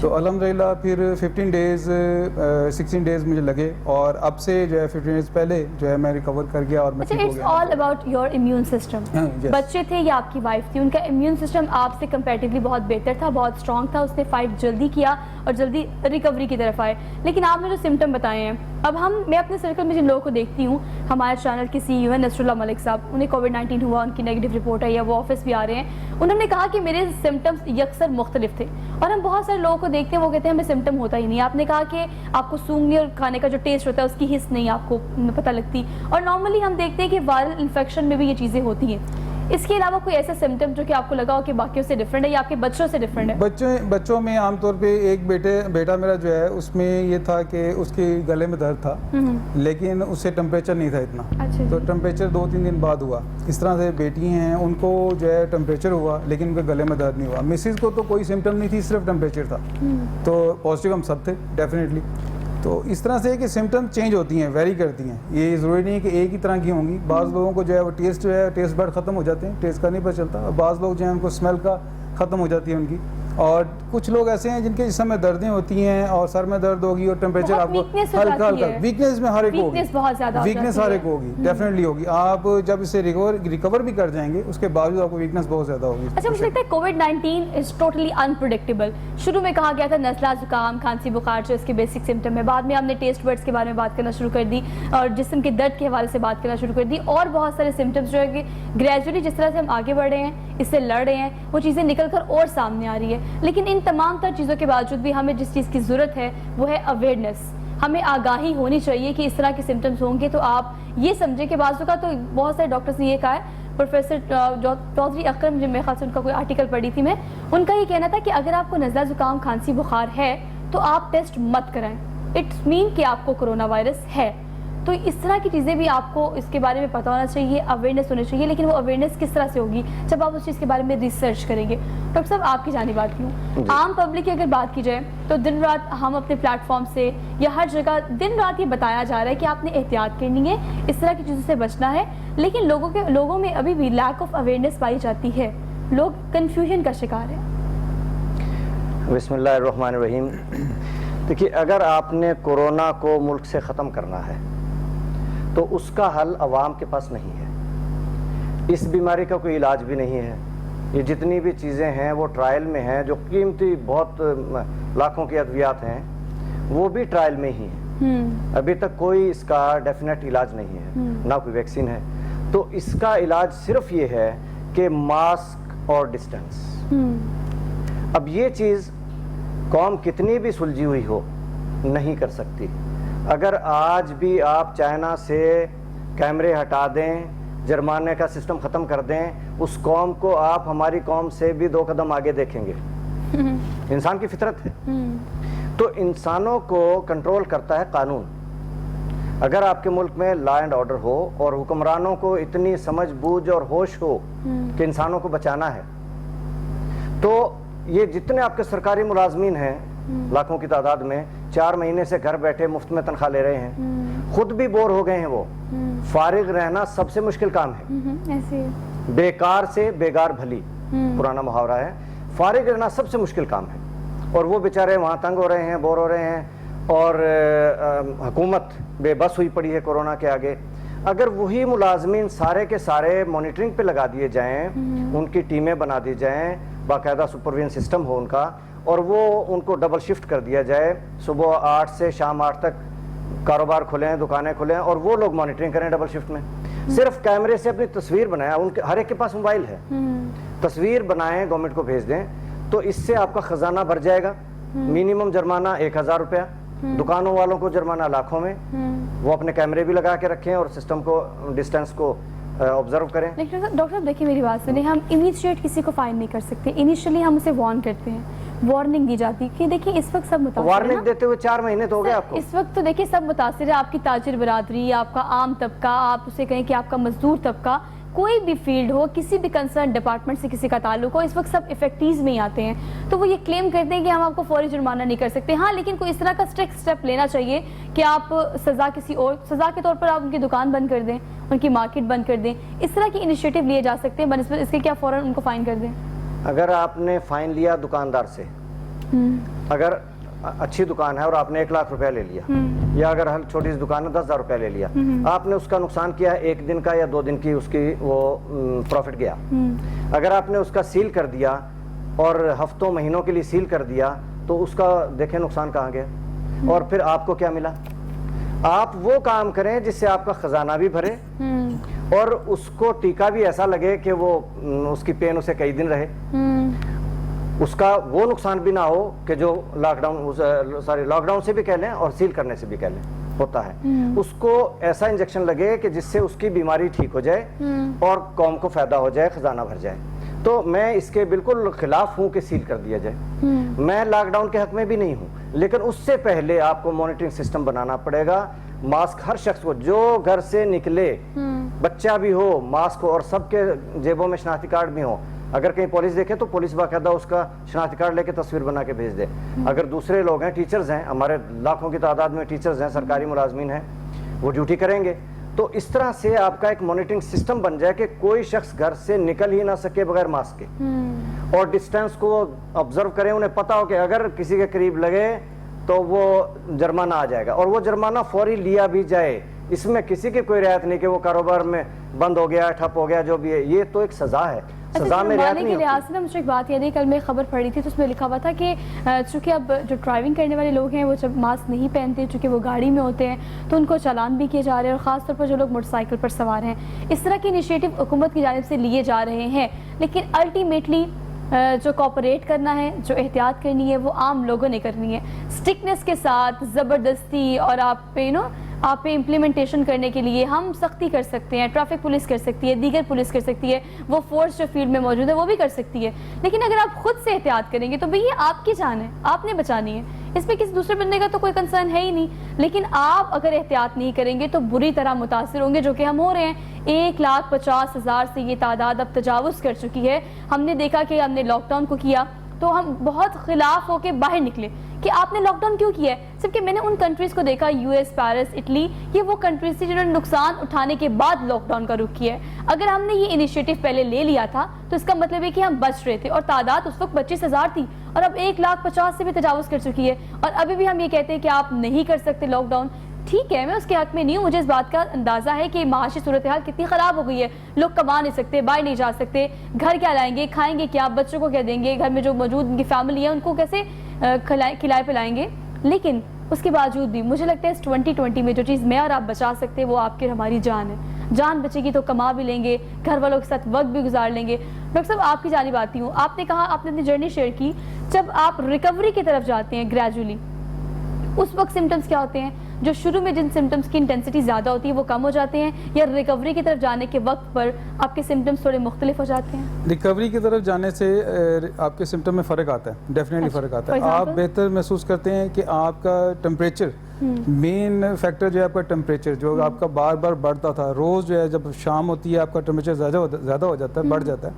تو الحمدللہ پھر 15 ڈیز 16 ڈیز مجھے لگے اور اب سے جو ہے 15 ڈیز پہلے جو ہے میں ریکور کر گیا اور میں ٹھیک ہو اٹس گیا. All about your immune system. yes. بچے تھے یا آپ کی وائف تھی, ان کا امیون سسٹم آپ سے کمپیریٹیولی بہت بہتر تھا, بہت اسٹرانگ تھا, اس نے فائٹ جلدی کیا اور جلدی ریکوری کی طرف آئے. لیکن آپ نے جو سمٹم بتائے ہیں, اب میں اپنے سرکل میں جن لوگوں کو دیکھتی ہوں, ہمارے چینل کے سی ای او ہیں نصر اللہ ملک صاحب, انہیں کووڈ-19 ہوا, ان کی نیگیٹو رپورٹ ہے یا وہ آفس بھی آ رہے ہیں, انہوں نے کہا کہ میرے سمٹمس یکسر مختلف تھے. اور ہم بہت سارے لوگوں کو دیکھتے ہیں وہ کہتے ہیں ہمیں سمٹم ہوتا ہی نہیں. آپ نے کہا کہ آپ کو سونگنے اور کھانے کا جو ٹیسٹ ہوتا ہے اس کی حس نہیں آپ کو پتہ لگتی, اور نارملی ہم دیکھتے ہیں کہ وائرل انفیکشن میں بھی یہ چیزیں ہوتی ہیں. اس کے علاوہ کوئی ایسا سمٹم جو کہ آپ کو لگا ہو کہ باقیوں سے ڈفرینٹ ہے یا آپ کے بچوں سے ڈفرینٹ ہے؟ بچوں میں عام طور پہ ایک بیٹا میرا جو ہے اس میں یہ تھا کہ اس کے گلے میں درد تھا, لیکن اس سے ٹمپریچر نہیں تھا اتنا, تو ٹمپریچر 2-3 دن بعد ہوا. اس طرح سے بیٹی ہیں ان کو جو ہے ٹمپریچر ہوا لیکن ان کے گلے میں درد نہیں ہوا. مسز کو تو کوئی سمٹم نہیں تھی, صرف ٹمپریچر تھا. تو پازیٹیو ہم سب تھے ڈیفینیٹلی. تو اس طرح سے کہ سمٹم چینج ہوتی ہیں, ویری کرتی ہیں, یہ ضروری نہیں ہے کہ ایک ہی طرح کی ہوں گی. بعض لوگوں کو جو ہے وہ ٹیسٹ بڈ ختم ہو جاتے ہیں, ٹیسٹ کا نہیں پتہ چلتا, اور بعض لوگ جو ہیں ان کو اسمیل کا ختم ہو جاتی ہے ان کی. اور کچھ لوگ ایسے ہیں جن کے جسم میں دردیں ہوتی ہیں اور سر میں درد ہوگی اور ٹمپریچر آپ کو ہلکا ہلکا, ویکنیس میں ہر ایک ہوگی, ویکنیس ہر ایک ہوگی, ڈیفینیٹلی ہوگی. آپ جب اسے ریکور بھی کر جائیں گے اس کے باوجود آپ کو ویکنیس بہت زیادہ ہوگی. اچھا, مجھے لگتا ہے کووڈ-19 از ٹوٹلی انپریڈکٹیبل. شروع میں کہا گیا تھا نزلہ زکام کھانسی بخار جو اس کے بیسک سمٹم ہے, بعد میں ہم نے ٹیسٹ برڈس کے بارے میں بات کرنا شروع کر دی اور جسم کے درد کے حوالے سے بات کرنا شروع کر دی, اور بہت سارے سمٹمس جو ہے کہ گریجولی جس طرح سے ہم آگے بڑھ رہے ہیں, اس سے لڑ رہے ہیں, وہ چیزیں نکل کر اور سامنے آ رہی ہے. لیکن ان تمام تر چیزوں کے باوجود بھی ہمیں جس چیز کی ضرورت ہے وہ ہے اویئرنیس. ہمیں آگاہی ہونی چاہیے کہ اس طرح کے سمٹمس ہوں گے تو آپ یہ سمجھیں کہ بعض اوقات تو بہت سارے ڈاکٹرز نے یہ کہا ہے, پروفیسر چودھری اکرم, جو میرے خیال سے ان کا کوئی آرٹیکل پڑھی تھی میں, ان کا یہ کہنا تھا کہ اگر آپ کو نزلہ زکام کھانسی بخار ہے تو آپ ٹیسٹ مت کرائیں, اٹس مین کہ آپ کو کرونا وائرس ہے. تو اس طرح کی چیزیں بھی آپ کو اس کے بارے میں پتہ ہونا چاہیے, اویئرنیس ہونی چاہیے. لیکن وہ اویئرنیس کس طرح سے ہوگی جب آپ اس چیز کے بارے میں ریسرچ کریں گے. ڈاکٹر صاحب آپ کی جانب بات کیوں, عام پبلک کی اگر بات کی جائے تو دن رات ہم اپنے پلیٹ فارم سے یا ہر جگہ دن رات یہ بتایا جا رہا ہے کہ آپ نے احتیاط کرنی ہے, اس طرح کی چیزوں سے بچنا ہے, لیکن لوگوں میں ابھی بھی لیک آف اویئرنیس پائی جاتی ہے, لوگ کنفیوژن کا شکار ہیں. بسم اللہ الرحمن الرحیم. دیکھیے, اگر آپ نے کورونا کو ملک سے ختم کرنا ہے تو اس کا حل عوام کے پاس نہیں ہے. اس بیماری کا کوئی علاج بھی نہیں ہے. یہ جتنی بھی چیزیں ہیں وہ ٹرائل میں ہیں, جو قیمتی بہت لاکھوں کی ادویات ہیں وہ بھی ٹرائل میں ہی ہیں. ابھی تک کوئی اس کا ڈیفینیٹ علاج نہیں ہے, نہ کوئی ویکسین ہے. تو اس کا علاج صرف یہ ہے کہ ماسک اور ڈسٹینس. اب یہ چیز قوم کتنی بھی سلجھی ہوئی ہو نہیں کر سکتی. اگر آج بھی آپ چائنا سے کیمرے ہٹا دیں, جرمانے کا سسٹم ختم کر دیں, اس قوم کو آپ ہماری قوم سے بھی 2 قدم آگے دیکھیں گے. انسان کی فطرت ہے. تو انسانوں کو کنٹرول کرتا ہے قانون. اگر آپ کے ملک میں لا اینڈ آرڈر ہو اور حکمرانوں کو اتنی سمجھ بوجھ اور ہوش ہو کہ انسانوں کو بچانا ہے, تو یہ جتنے آپ کے سرکاری ملازمین ہیں لاکھوں کی تعداد میں 4 مہینے سے گھر بیٹھے مفت میں تنخواہ لے رہے ہیں, خود بھی بور ہو گئے ہیں. وہ فارغ رہنا سب سے مشکل کام ہے. بیکار سے بیگار بھلی پرانا محاورہ ہے. فارغ رہنا سب سے مشکل کام ہے, اور وہ بیچارے وہاں تنگ ہو رہے ہیں, بور ہو رہے ہیں, اور حکومت بے بس ہوئی پڑی ہے کورونا کے آگے. اگر وہی ملازمین سارے کے سارے مانیٹرنگ پہ لگا دیے جائیں, ان کی ٹیمیں بنا دی جائیں, باقاعدہ سپرویژن سسٹم ہو ان کا, اور وہ ان کو ڈبل شفٹ کر دیا جائے, صبح 8 سے شام 8 تک کاروبار کھلیں, دکانیں کھلیں, اور وہ لوگ مانیٹرنگ کریں ڈبل شفٹ میں. صرف کیمرے سے اپنی تصویر بنائیں, ان کے ہر ایک کے پاس موبائل ہے, تصویر بنائیں, گورنمنٹ کو بھیج دیں, تو اس سے آپ کا خزانہ بھر جائے گا. منیمم جرمانہ 1000 روپیہ, دکانوں والوں کو جرمانہ لاکھوں میں. وہ اپنے کیمرے بھی لگا کے رکھیں اور سسٹم کو, ڈسٹینس کو آبزرو کریں. ڈاکٹر صاحب دیکھیے میری بات سنیں, ہم امیڈیٹ کسی کو فائن نہیں کر سکتے. انیشلی ہم اسے وارن کرتے ہیں, وارننگ دی جاتی کہ دیکھیے اس وقت سب متاثر ہے. وارننگ دیتے ہوئے 4 مہینے تو ہو گئے آپ کو. اس وقت تو دیکھیے سب متاثر ہے, آپ کی تاجر برادری, آپ کا عام طبقہ, آپ اسے کہیں کہ آپ کا مزدور طبقہ, کوئی بھی فیلڈ ہو, کسی بھی کنسرن ڈپارٹمنٹ سے کسی کا تعلق ہو, اس وقت سب افیکٹیز میں ہی آتے ہیں. تو وہ یہ کلیم کرتے ہیں کہ ہم آپ کو فوری جرمانہ نہیں کر سکتے. ہاں, لیکن کوئی اس طرح کا اسٹرکٹ اسٹیپ لینا چاہیے کہ آپ سزا کسی اور, سزا کے طور پر آپ ان کی دکان بند کر دیں, ان کی مارکیٹ بند کر دیں. اس طرح کی انیشیٹو لیے جا سکتے ہیں بنسبت اس کے کیا فوراً ان کو فائن کر دیں. اگر آپ نے فائن لیا دکاندار سے اگر اچھی دکان ہے اور آپ نے 1 لاکھ روپیہ لے لیا, یا اگر چھوٹی سی دکان ہے 10,000 روپیہ لے لیا, آپ نے اس کا نقصان کیا ہے 1 دن کا یا 2 دن کی اس کی وہ پروفٹ گیا. اگر آپ نے اس کا سیل کر دیا اور ہفتوں مہینوں کے لیے سیل کر دیا تو اس کا دیکھیں نقصان کہاں گیا. اور پھر آپ کو کیا ملا؟ آپ وہ کام کریں جس سے آپ کا خزانہ بھی بھرے اور اس کو ٹیکا بھی ایسا لگے کہ وہ اس کی پین اسے کئی دن رہے, اس کا وہ نقصان بھی نہ ہو کہ جو لاک ڈاؤن سے بھی کہہ لیں اور سیل کرنے سے بھی کہہ لیں ہوتا ہے. اس کو ایسا انجیکشن لگے کہ جس سے اس کی بیماری ٹھیک ہو جائے اور قوم کو فائدہ ہو جائے, خزانہ بھر جائے. تو میں اس کے بالکل خلاف ہوں کہ سیل کر دیا جائے. میں لاک ڈاؤن کے حق میں بھی نہیں ہوں, لیکن اس سے پہلے آپ کو مانیٹرنگ سسٹم بنانا پڑے گا. ماسک ہر شخص کو, جو گھر سے نکلے, بچہ بھی ہو ماسک ہو, اور سب کے جیبوں میں شناختی کارڈ بھی ہو. اگر کہیں پولیس دیکھے تو پولیس باقاعدہ اس کا شناختی کارڈ لے کے تصویر بنا کے بھیج دے. اگر دوسرے لوگ ہیں, ٹیچرز ہیں, ہمارے لاکھوں کی تعداد میں ٹیچرز ہیں, سرکاری ملازمین ہیں, وہ ڈیوٹی کریں گے. تو اس طرح سے آپ کا ایک مانیٹرنگ سسٹم بن جائے کہ کوئی شخص گھر سے نکل ہی نہ سکے بغیر ماسک کے, اور ڈسٹینس کو آبزرو کریں. انہیں پتا ہو کہ اگر کسی کے قریب لگے تو وہ جرمانہ آ جائے گا, اور وہ جرمانہ فوری لیا بھی جائے. اس میں کسی کی کوئی رعایت نہیں کہ وہ کاروبار میں بند ہو گیا, ٹھپ ہو گیا, جو بھی ہے. یہ تو ایک سزا ہے, سزا میں رعایت نہیں ہوتی. مجھے ایک بات یاد ہے, کل میں خبر پڑھی تھی تو اس میں لکھا ہوا تھا کہ چونکہ اب جو ڈرائیونگ کرنے والے لوگ ہیں وہ جب ماسک نہیں پہنتے, چونکہ وہ گاڑی میں ہوتے ہیں, تو ان کو چالان بھی کیے جا رہے ہیں, اور خاص طور پر جو لوگ موٹر سائیکل پر سوار ہیں. اس طرح کے انیشیٹو حکومت کی جانب سے لیے جا رہے ہیں, لیکن الٹیمیٹلی جو کوپریٹ کرنا ہے, جو احتیاط کرنی ہے, وہ عام لوگوں نے کرنی ہے. سٹرکنس کے ساتھ زبردستی اور آپ پہ امپلیمنٹیشن کرنے کے لیے ہم سختی کر سکتے ہیں, ٹریفک پولیس کر سکتی ہے, دیگر پولیس کر سکتی ہے, وہ فورس جو فیلڈ میں موجود ہے وہ بھی کر سکتی ہے. لیکن اگر آپ خود سے احتیاط کریں گے تو بھئی یہ آپ کی جان ہے, آپ نے بچانی ہے, اس میں کسی دوسرے بندے کا تو کوئی کنسرن ہے ہی نہیں. لیکن آپ اگر احتیاط نہیں کریں گے تو بری طرح متاثر ہوں گے, جو کہ ہم ہو رہے ہیں. 1,50,000 سے یہ تعداد اب تجاوز کر چکی ہے. ہم نے دیکھا کہ ہم نے لاک ڈاؤن کو کیا تو ہم بہت خلاف ہو کے باہر نکلے کہ آپ نے لاک ڈاؤن کیوں کیا ہے. صرف کہ میں نے ان کنٹریز کو دیکھا, US, پیرس, اٹلی, یہ وہ کنٹریز تھی جنہوں نے نقصان اٹھانے کے بعد لاک ڈاؤن کا رخ کیا ہے. اگر ہم نے یہ انیشیٹو پہلے لے لیا تھا تو اس کا مطلب ہے کہ ہم بچ رہے تھے, اور تعداد اس وقت 25,000 تھی اور اب 1,50,000 سے بھی تجاوز کر چکی ہے. اور ابھی بھی ہم یہ کہتے ہیں کہ آپ نہیں کر سکتے لاک ڈاؤن. ٹھیک ہے, میں اس کے حق میں نہیں ہوں, مجھے اس بات کا اندازہ ہے کہ معاشی صورتحال کتنی خراب ہو گئی ہے. لوگ کما نہیں سکتے, باہر نہیں جا سکتے, گھر کیا لائیں گے, کھائیں گے کیا, بچوں کو کیا دیں گے, گھر میں جو موجود ان کی فیملی ہے ان کو کیسے کھلائے پلائیں گے. لیکن اس کے باوجود بھی مجھے لگتا ہے اس 2020 میں جو چیز میں اور آپ بچا سکتے وہ آپ کی ہماری جان ہے. جان بچے گی تو کما بھی لیں گے, گھر والوں کے ساتھ وقت بھی گزار لیں گے. ڈاکٹر صاحب آپ کی جانب آتی ہوں, آپ نے کہا, آپ نے اپنی جرنی شیئر کی, جب آپ ریکوری کی طرف جاتے ہیں گریجولی, اس وقت سمٹمز کیا ہوتے ہیں؟ جو شروع میں جن سمٹمز کی انٹینسٹی زیادہ ہوتی ہے وہ کم ہو جاتے ہیں, یا ریکوری کی طرف جانے کے وقت پر آپ کے سمٹمز تھوڑے مختلف ہو جاتے ہیں؟ ریکوری کی طرف جانے سے آپ کے سمٹم میں فرق آتا ہے, ڈیفینیٹلی فرق آتا ہے. آپ بہتر محسوس کرتے ہیں کہ آپ کا ٹمپریچر, مین فیکٹر جو ہے آپ کا ٹمپریچر, جو آپ کا بار بار بڑھتا تھا, روز جو ہے جب شام ہوتی ہے آپ کا ٹمپریچر زیادہ ہو جاتا ہے, بڑھ جاتا ہے,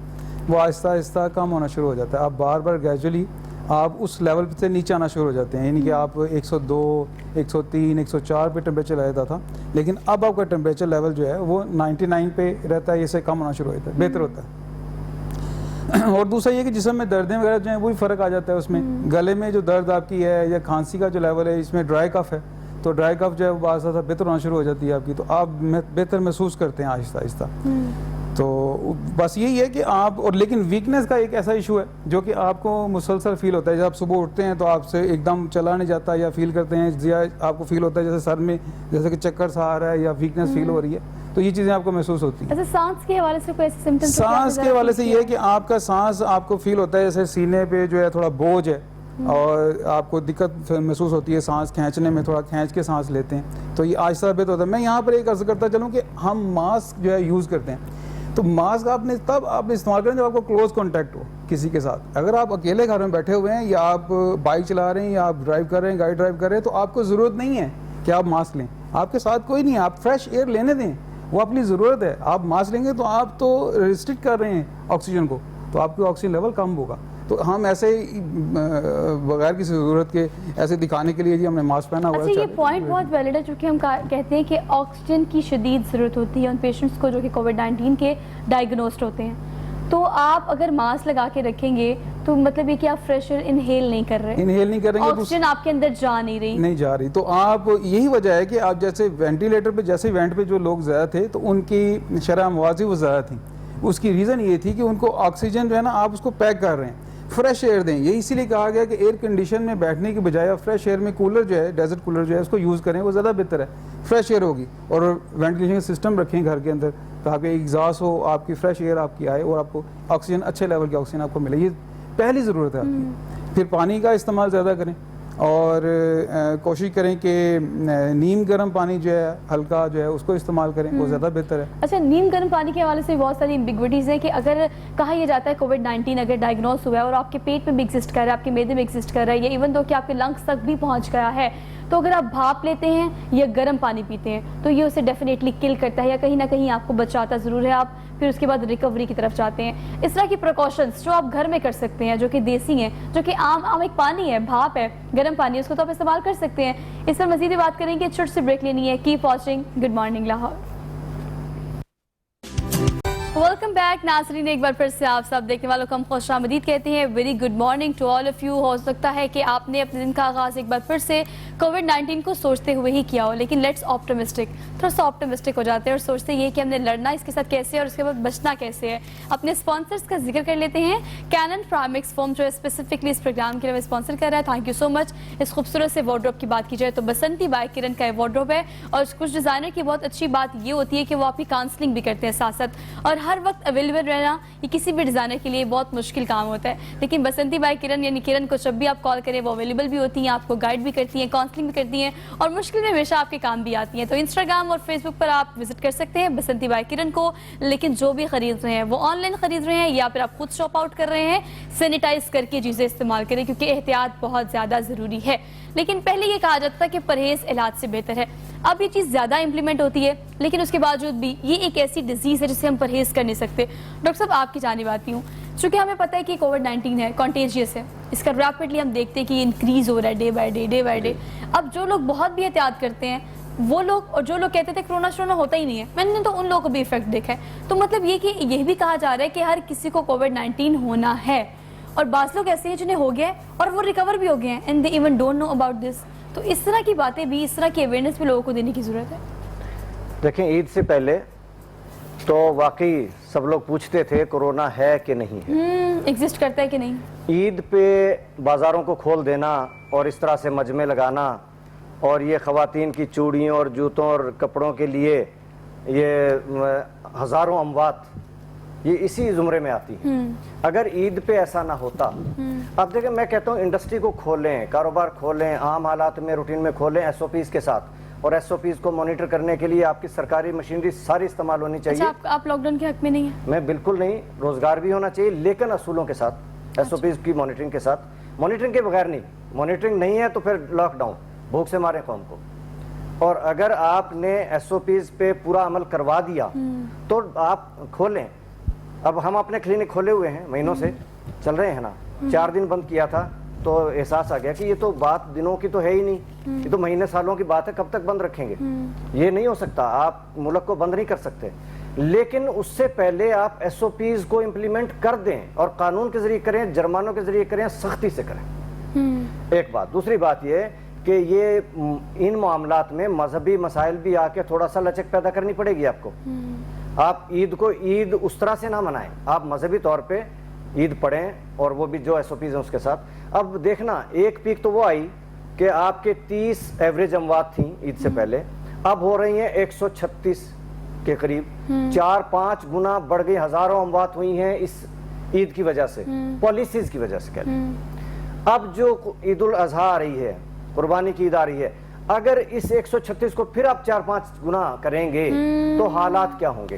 وہ آہستہ آہستہ کم ہونا شروع ہو جاتا ہے. آپ بار بار گریجولی آپ اس لیول سے نیچے آنا شروع ہو جاتے ہیں. یعنی کہ آپ 102, 103, 104 پہ ٹمپریچر رہتا تھا, لیکن اب آپ کا ٹمپریچر لیول جو ہے وہ 99 پہ رہتا ہے, اس سے کم ہونا شروع ہوتا ہے, بہتر ہوتا ہے. اور دوسرا یہ کہ جسم میں دردیں وغیرہ جو ہیں وہ بھی فرق آ جاتا ہے اس میں. گلے میں جو درد آپ کی ہے یا کھانسی کا جو لیول ہے, اس میں ڈرائی کف ہے, تو ڈرائی کف جو ہے وہ بعض زیادہ بہتر ہونا شروع ہو جاتی ہے آپ کی, تو آپ بہتر محسوس کرتے ہیں آہستہ آہستہ. تو بس یہی ہے کہ آپ, اور لیکن ویکنس کا ایک ایسا ایشو ہے جو کہ آپ کو مسلسل فیل ہوتا ہے. جب آپ صبح اٹھتے ہیں تو آپ سے ایک دم چلا نہیں جاتا, یا فیل کرتے ہیں یا آپ کو فیل ہوتا ہے جیسے سر میں جیسے کہ چکر سا آ رہا ہے یا ویکنس فیل ہو ری ہے, تو یہ چیزیں آپ کو محسوس ہوتی ہیں. سانس کے حوالے سے کوئی ایسے سمپٹمز؟ سانس کے حوالے سے یہ ہے کہ آپ کا سانس آپ کو فیل ہوتا ہے جیسے سینے پہ جو ہے تھوڑا بوجھ ہے, اور آپ کو دقت محسوس ہوتی ہے سانس کھینچنے میں, تھوڑا کھینچ کے سانس لیتے ہیں, تو یہ آہستہ بہتر ہوتا ہے. میں یہاں پر ایک عرض کرتا چلوں کہ ہم ماسک جو ہے یوز کرتے ہیں, تو ماسک آپ نے تب استعمال کریں جب آپ کو کلوز کانٹیکٹ ہو کسی کے ساتھ. اگر آپ اکیلے گھر میں بیٹھے ہوئے ہیں, یا آپ بائک چلا رہے ہیں, یا آپ ڈرائیو کر رہے ہیں, گاڑی ڈرائیو کر رہے ہیں, تو آپ کو ضرورت نہیں ہے کہ آپ ماسک لیں. آپ کے ساتھ کوئی نہیں ہے, آپ فریش ایئر لینے دیں, وہ اپنی ضرورت ہے. آپ ماسک لیں گے تو آپ تو ریسٹرکٹ کر رہے ہیں آکسیجن کو, تو آپ کی آکسیجن لیول کم ہوگا. تو ہم ایسے بغیر کسی ضرورت کے ایسے دکھانے کے لیے جی ہم نے ماسک پہنا ہوا ہے. اچھا, یہ پوائنٹ بہت ویلڈ ہے, چونکہ ہم کہتے ہیں کہ آکسیجن کی شدید ضرورت ہوتی ہے ان پیشنٹس کو جو کہ کووڈ 19 کے ڈائگنوسڈ ہوتے ہیں. تو آپ اگر ماسک لگا کے رکھیں گے تو مطلب یہ کہ آپ فریش ایئر انہیل نہیں کر رہے, انہیل نہیں کریں گے, آکسیجن آپ کے اندر جا نہیں جا رہی. تو آپ یہی وجہ ہے کہ آپ جیسے وینٹیلیٹر پہ جیسے وینٹ پہ جو لوگ زیادہ تھے تو ان کی شرح امواتی وہ زیادہ تھیں. اس کی ریزن یہ تھی کہ ان کو آکسیجن جو ہے نا آپ اس کو پیک کر رہے ہیں, فریش ایئر دیں. یہ اسی لیے کہا گیا کہ ایئر کنڈیشن میں بیٹھنے کی بجائے فریش ایئر میں کولر جو ہے, ڈیزرٹ کولر جو ہے, اس کو یوز کریں, وہ زیادہ بہتر ہے, فریش ایئر ہوگی. اور وینٹیلیشن سسٹم رکھیں گھر کے اندر تاکہ ایگزاسٹ ہو, آپ کی فریش ایئر آپ کی آئے اور آپ کو آکسیجن اچھے لیول کی آکسیجن آپ کو ملے. یہ پہلی ضرورت ہے آپ کی. پھر پانی کا استعمال زیادہ کریں اور کوشش کریں کہ نیم گرم پانی جو ہے ہلکا جو ہے اس کو استعمال کریں, وہ زیادہ بہتر ہے. اچھا, نیم گرم پانی کے حوالے سے بہت ساری امبیگوٹیز ہیں کہ اگر کہا یہ جاتا ہے کووڈ-19 اگر ڈائگنوز ہوا ہے اور آپ کے پیٹ میں بھی ایگزسٹ کر رہا ہے, آپ کے معدے میں ایگزسٹ کر رہا ہے, یا ایون دو کہ آپ کے لنگس تک بھی پہنچ گیا ہے, تو اگر آپ بھاپ لیتے ہیں یا گرم پانی پیتے ہیں تو یہ اسے ڈیفینیٹلی کل کرتا ہے یا کہیں نہ کہیں آپ کو بچاتا ضرور ہے. آپ پھر اس کے بعد ریکوری کی طرف جاتے ہیں. اس طرح کی پریکاشنز جو آپ گھر میں کر سکتے ہیں, جو کہ دیسی ہیں, جو کہ عام ایک پانی ہے, بھاپ ہے, گرم پانی ہے, اس کو تو آپ استعمال کر سکتے ہیں. اس پر مزید بات کریں گے, چھوٹی سی بریک لینی ہے. Keep watching good morning Lahore. Welcome back ناظرین, ایک بار پھر سے آپ سب دیکھنے والوں کو ہم خوش آمدید کہتے ہیں. Very good morning to all of you. ہو سکتا ہے کہ آپ نے اپنے دن کا آغاز ایک بار پھر سے کووڈ-19 کو سوچتے ہوئے ہی کیا ہو, لیکن لیٹس آپٹمسٹک, تھوڑا سا آپٹمسٹک ہو جاتے ہیں اور سوچتے یہ کہ ہم نے لڑنا اس کے ساتھ کیسے ہے اور اس کے بعد بچنا کیسے ہے. اپنے اسپانسرز کا ذکر کر لیتے ہیں. کینن پرائمکس فوم جو اسپیسیفکلی اس پروگرام کے لیے اسپانسر کر رہا ہے, تھینک یو سو مچ. اس خوبصورت سے وارڈروب کی بات کی جائے تو بسنتی بائی کرن کا یہ وارڈروب ہے, اور کچھ ڈیزائنر کی بہت اچھی بات یہ ہوتی ہے کہ وہ آپ کی کاؤنسلنگ بھی کرتے ہیں ساتھ ساتھ, اور ہر وقت اویلیبل رہنا یہ کسی بھی ڈیزائنر کے لیے بہت مشکل کام ہوتا ہے. لیکن بسنتی بائی کرن یعنی کرن کو جب بھی آپ کال کریں وہ اویلیبل بھی ہوتی ہیں, آپ کو گائیڈ بھی کرتی ہیں, کاؤنسلنگ بھی کرتی ہیں, اور مشکل میں ہمیشہ آپ کے کام بھی آتی ہیں. تو انسٹاگرام اور فیس بک پر آپ وزٹ کر سکتے ہیں بسنتی بائی کرن کو. لیکن جو بھی خرید رہے ہیں وہ آن لائن خرید رہے ہیں یا پھر آپ خود شاپ آؤٹ کر رہے ہیں, سینیٹائز کر کے چیزیں استعمال کریں کیونکہ احتیاط بہت زیادہ ضروری ہے. لیکن پہلے یہ کہا جاتا تھا کہ پرہیز علاج سے بہتر ہے. اب یہ چیز زیادہ امپلیمنٹ ہوتی ہے, لیکن اس کے باوجود بھی یہ ایک ایسی ڈیزیز ہے جس سے ہم پرہیز کر نہیں سکتے. ڈاکٹر صاحب آپ کی جانب آتی ہوں, چونکہ ہمیں پتہ ہے کہ کووڈ-19 ہے, کانٹیجیس ہے, اس کا ریپڈلی ہم دیکھتے ہیں کہ یہ انکریز ہو رہا ہے ڈے بائی ڈے. اب جو لوگ بہت بھی احتیاط کرتے ہیں وہ لوگ, اور جو لوگ کہتے تھے کرونا شرونا ہوتا ہی نہیں ہے, میں نے تو ان لوگوں کو بھی افیکٹ دیکھا ہے. تو مطلب یہ کہ یہ بھی کہا جا رہا ہے کہ ہر کسی کو کووڈ-19 ہونا ہے, اور بعض لوگ ایسے ہیں جنہیں ہو گیا ہے اور وہ ریکور بھی ہو گئے ہیں, and they even don't know about this. تو اس طرح کی باتیں بھی, اس طرح کی اویئرنیس بھی لوگوں کو دینے کی ضرورت ہے. دیکھیں, عید سے پہلے تو واقعی سب لوگ پوچھتے تھے کورونا ہے کہ نہیں ہے, ایگزسٹ کرتا ہے کہ نہیں. عید پہ بازاروں کو کھول دینا اور اس طرح سے مجمع لگانا, اور یہ خواتین کی چوڑیوں اور جوتوں اور کپڑوں کے لیے یہ ہزاروں اموات, یہ اسی زمرے میں آتی ہیں. اگر عید پہ ایسا نہ ہوتا, اب دیکھیں میں کہتا ہوں انڈسٹری کو کھولیں, کاروبار کھولیں, عام حالات میں روٹین میں کھولیں ایس او پیز کے ساتھ, اور ایس او پیز کو مانیٹر کرنے کے لیے آپ کی سرکاری مشینری ساری استعمال ہونی چاہیے. آپ لاک ڈاؤن کے حق میں نہیں ہیں؟ میں بالکل نہیں, روزگار بھی ہونا چاہیے لیکن اصولوں کے ساتھ, ایس او پیز کی مانیٹرنگ کے ساتھ. مانیٹرنگ کے بغیر نہیں, مانیٹرنگ نہیں ہے تو پھر لاک ڈاؤن, بھوک سے مارے قوم کو. اور اگر آپ نے ایس او پیز پہ پورا عمل کروا دیا تو آپ کھولیں. اب ہم اپنے کلینک کھولے ہوئے ہیں, مہینوں سے چل رہے ہیں نا. 4 دن بند کیا تھا تو احساس آ گیا کہ یہ تو بات دنوں کی تو ہے ہی نہیں, یہ تو مہینے سالوں کی بات ہے, کب تک بند رکھیں گے. یہ نہیں ہو سکتا, آپ ملک کو بند نہیں کر سکتے. لیکن اس سے پہلے آپ ایس او پیز کو امپلیمنٹ کر دیں, اور قانون کے ذریعے کریں, جرمانوں کے ذریعے کریں, سختی سے کریں. ایک بات. دوسری بات یہ کہ یہ ان معاملات میں مذہبی مسائل بھی آ کے تھوڑا سا لچک پیدا کرنی پڑے گی آپ کو. آپ عید کو عید اس طرح سے نہ منائیں, آپ مذہبی طور پہ عید پڑھیں, اور وہ بھی جو ایس او پیز ہیں اس کے ساتھ. اب دیکھنا, ایک پیک تو وہ آئی کہ آپ کے 30 ایوریج اموات تھیں عید سے پہلے, اب ہو رہی ہیں 136 کے قریب. 4-5 گنا بڑھ گئی, ہزاروں اموات ہوئی ہیں اس عید کی وجہ سے, پالیسیز کی وجہ سے کہہ لیں. اب جو عید الاضحیٰ آ رہی ہے, قربانی کی عید آ رہی ہے, اگر اس 136 کو پھر آپ 4-5 گنا کریں گے تو حالات کیا ہوں گے.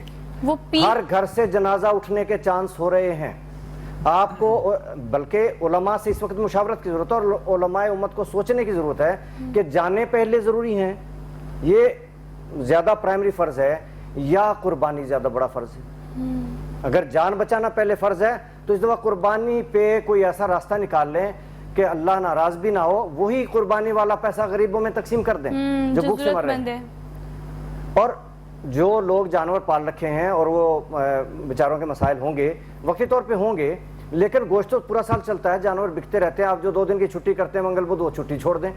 ہر گھر سے جنازہ اٹھنے کے چانس ہو رہے ہیں. آپ کو بلکہ علماء سے اس وقت مشاورت کی ضرورت ہے, اور علماء امت کو سوچنے کی ضرورت ہے کہ جانیں پہلے ضروری ہیں, یہ زیادہ پرائمری فرض ہے, یا قربانی زیادہ بڑا فرض ہے. اگر جان بچانا پہلے فرض ہے تو اس دفعہ قربانی پہ کوئی ایسا راستہ نکال لیں کہ اللہ ناراض بھی نہ ہو, وہی قربانی والا پیسہ غریبوں میں تقسیم کر دیں جو بھوک سے مر رہے ہیں. اور جو لوگ جانور پال رکھے ہیں اور وہ بیچاروں کے مسائل ہوں گے وقتی طور پہ ہوں گے، لیکن گوشت تو پورا سال چلتا ہے، جانور بکتے رہتے ہیں. آپ جو 2 دن کی چھٹی کرتے ہیں منگل بدھ، وہ چھٹی چھوڑ دیں،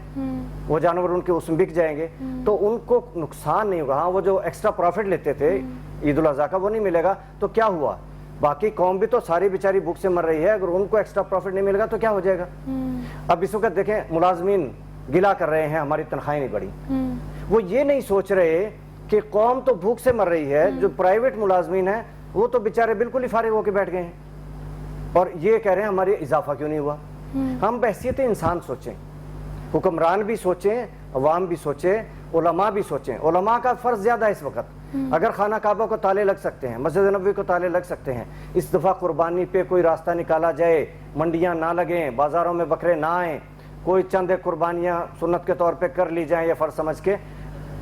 وہ جانور ان کے اس میں بک جائیں گے تو ان کو نقصان نہیں ہوگا. ہاں وہ جو ایکسٹرا پروفٹ لیتے تھے عید الاضحیٰ کا وہ نہیں ملے گا. تو کیا ہوا؟ باقی قوم بھی تو ساری بیچاری بھوک سے مر رہی ہے، اگر ان کو ایکسٹرا پروفٹ نہیں ملے گا تو کیا ہو جائے گا؟ اب اس وقت دیکھیں ملازمین گلا کر رہے ہیں ہماری تنخواہیں نہیں بڑھی. وہ یہ نہیں سوچ رہے کہ قوم تو بھوک سے مر رہی ہے، جو پرائیویٹ ملازمین ہیں وہ تو بیچارے بالکل ہی فارغ ہو کے بیٹھ گئے ہیں اور یہ کہہ رہے ہیں ہماری اضافہ کیوں نہیں ہوا. ہم بحیثیت انسان سوچیں، حکمران بھی سوچیں، عوام بھی سوچیں، علماء بھی سوچیں. علماء کا فرض زیادہ ہے اس وقت. اگر خانہ کعبہ کو تالے لگ سکتے ہیں، مسجد نبوی کو تالے لگ سکتے ہیں، اس دفعہ قربانی پہ کوئی راستہ نکالا جائے، منڈیاں نہ لگیں، بازاروں میں بکرے نہ آئیں، کوئی چند قربانیاں سنت کے طور پہ کر لی جائیں یا فرض سمجھ کے.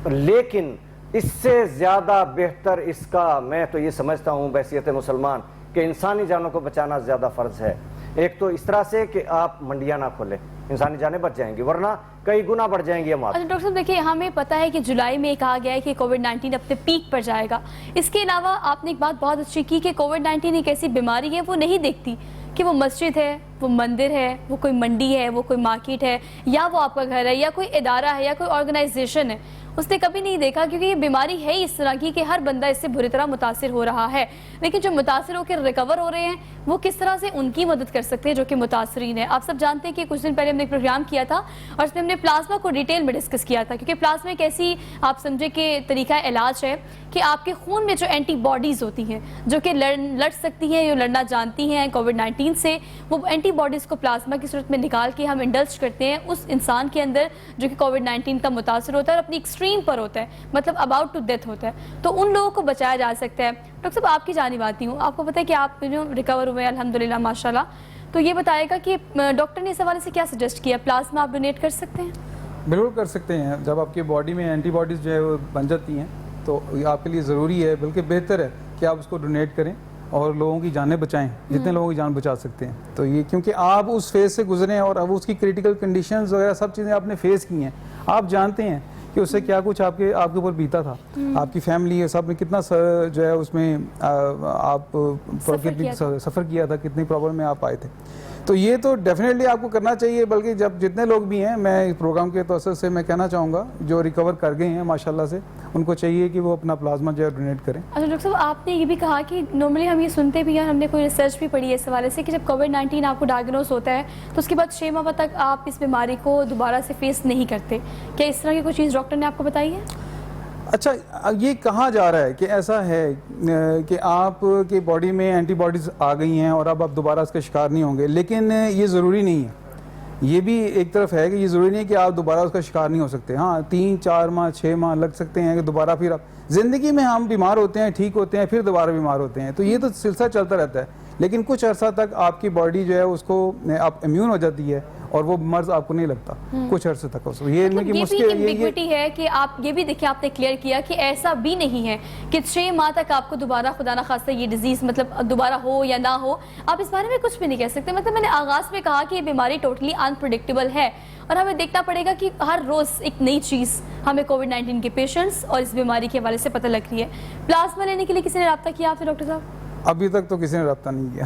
لیکن اس سے زیادہ بہتر اس کا میں تو یہ سمجھتا ہوں بحیثیت مسلمان کہ انسانی جانوں کو بچانا زیادہ فرض ہے. ایک تو اس طرح سے کہ آپ منڈیاں نہ کھولیں، انسانی جانیں بچ جائیں گی، ورنہ کئی گنا بڑھ جائیں گی ہمارے. اچھا ڈاکٹر صاحب دیکھیے، ہمیں پتہ ہے کہ جولائی میں کہا گیا ہے کہ کووڈ-19 اپنے پیک پر جائے گا. اس کے علاوہ آپ نے ایک بات بہت اچھی کی کہ کووڈ-19 ایک ایسی بیماری ہے وہ نہیں دیکھتی کہ وہ مسجد ہے، وہ مندر ہے، وہ کوئی منڈی ہے، وہ کوئی مارکیٹ ہے، یا وہ آپ کا گھر ہے، یا کوئی ادارہ ہے، یا کوئی آرگنائزیشن ہے. اس نے کبھی نہیں دیکھا، کیونکہ یہ بیماری ہے اس طرح کی کہ ہر بندہ اس سے بری طرح متاثر ہو رہا ہے. لیکن جو متاثر ہو کے ریکور ہو رہے ہیں وہ کس طرح سے ان کی مدد کر سکتے ہیں جو کہ متاثرین ہیں. آپ سب جانتے ہیں کہ کچھ دن پہلے ہم نے ایک پروگرام کیا تھا اور اس میں ہم نے پلازما کو ڈیٹیل میں ڈسکس کیا تھا، کیونکہ پلازما ایک ایسی آپ سمجھے کہ طریقہ علاج ہے کہ آپ کے خون میں جو اینٹی باڈیز ہوتی ہیں جو کہ لڑ سکتی ہیں، جو لڑنا جانتی ہیں کووڈ-19 سے، وہ اینٹی باڈیز کو پلازما کی صورت میں نکال کے ہم انڈلج کرتے ہیں اس انسان کے اندر جو کہ کووڈ-19 کا متاثر ہوتا ہے اور اپنی ایکسٹریم پر ہوتا ہے، مطلب اباؤٹ ٹو ڈیتھ ہوتا ہے. تو ان لوگوں کو بچایا جا سکتا ہے. ڈاکٹر صاحب آپ کی جانب آتی ہوں، آپ کو پتہ ہے کہ آپ ریکور ہوئے ہیں الحمدللہ ماشاءاللہ، تو یہ بتائے گا کہ ڈاکٹر نے اس حوالے سے کیا سجیسٹ کیا؟ پلازما آپ ڈونیٹ کر سکتے ہیں؟ بالکل کر سکتے ہیں. جب آپ کی باڈی میں اینٹی باڈیز جو ہے وہ بن جاتی ہیں تو یہ آپ کے لیے ضروری ہے، بلکہ بہتر ہے کہ آپ اس کو ڈونیٹ کریں اور لوگوں کی جانیں بچائیں، جتنے لوگوں کی جان بچا سکتے ہیں. تو یہ کیونکہ آپ اس فیز سے گزرے ہیں اور اب اس کی کریٹیکل کنڈیشنز وغیرہ سب چیزیں آپ نے فیس کی ہیں، آپ جانتے ہیں کہ اس سے کیا کچھ آپ کے اوپر بیتا تھا، آپ کی فیملی ہے سب نے کتنا جو ہے اس میں آپ سفر کیا تھا، کتنی پرابلم میں آپ آئے تھے. تو یہ تو ڈیفینیٹلی آپ کو کرنا چاہیے. بلکہ جب جتنے لوگ بھی ہیں، میں اس پروگرام کے توسط سے میں کہنا چاہوں گا جو ریکور کر گئے ہیں ماشاءاللہ سے، ان کو چاہیے کہ وہ اپنا پلازما جو ہے ڈونیٹ کریں. اچھا ڈاکٹر صاحب آپ نے یہ بھی کہا کہ نارملی ہم یہ سنتے بھی ہیں، ہم نے کوئی ریسرچ بھی پڑھی ہے اس حوالے سے کہ جب کووڈ-19 آپ کو ڈائگنوز ہوتا ہے تو اس کے بعد 6 ماہ تک آپ اس بیماری کو دوبارہ سے فیس نہیں کرتے. کیا اس طرح کی کوئی چیز ڈاکٹر نے آپ کو بتائی ہے؟ اچھا یہ کہا جا رہا ہے کہ ایسا ہے کہ آپ کے باڈی میں اینٹی باڈیز آ گئی ہیں اور اب آپ دوبارہ اس کا شکار نہیں ہوں گے، لیکن یہ ضروری نہیں ہے. یہ بھی ایک طرف ہے کہ یہ ضروری نہیں ہے کہ آپ دوبارہ اس کا شکار نہیں ہو سکتے. ہاں 3 4 ماہ 6 ماہ لگ سکتے ہیں کہ دوبارہ پھر آپ زندگی میں ہم بیمار ہوتے ہیں، ٹھیک ہوتے ہیں، پھر دوبارہ بیمار ہوتے ہیں. تو یہ تو سلسلہ چلتا رہتا ہے. لیکن کچھ عرصہ تک آپ کی باڈی جو ہے اس کو آپ امیون ہو جاتی ہے اور وہ مرض آپ کو نہیں لگتا کچھ عرصے تک. یہ ایمبیگوٹی ہے کہ آپ یہ بھی دیکھیں، آپ نے کلیئر کیا کہ ایسا بھی نہیں ہے کہ 6 ماہ تک آپ کو دوبارہ خدا نہ خواستہ یہ ڈیزیز مطلب دوبارہ ہو یا نہ ہو. آپ اس بارے میں کچھ بھی نہیں کہہ سکتے. مطلب میں نے آغاز میں کہا کہ یہ بیماری ٹوٹلی انپریڈکٹیبل ہے اور ہمیں دیکھنا پڑے گا کہ ہر روز ایک نئی چیز ہمیں کووڈ-19 کے پیشنٹس اور اس بیماری کے حوالے سے پتہ لگ رہی ہے. پلازما لینے کے لیے کسی نے رابطہ کیا آپ سے ڈاکٹر صاحب؟ ابھی تک تو کسی نے رابطہ نہیں کیا.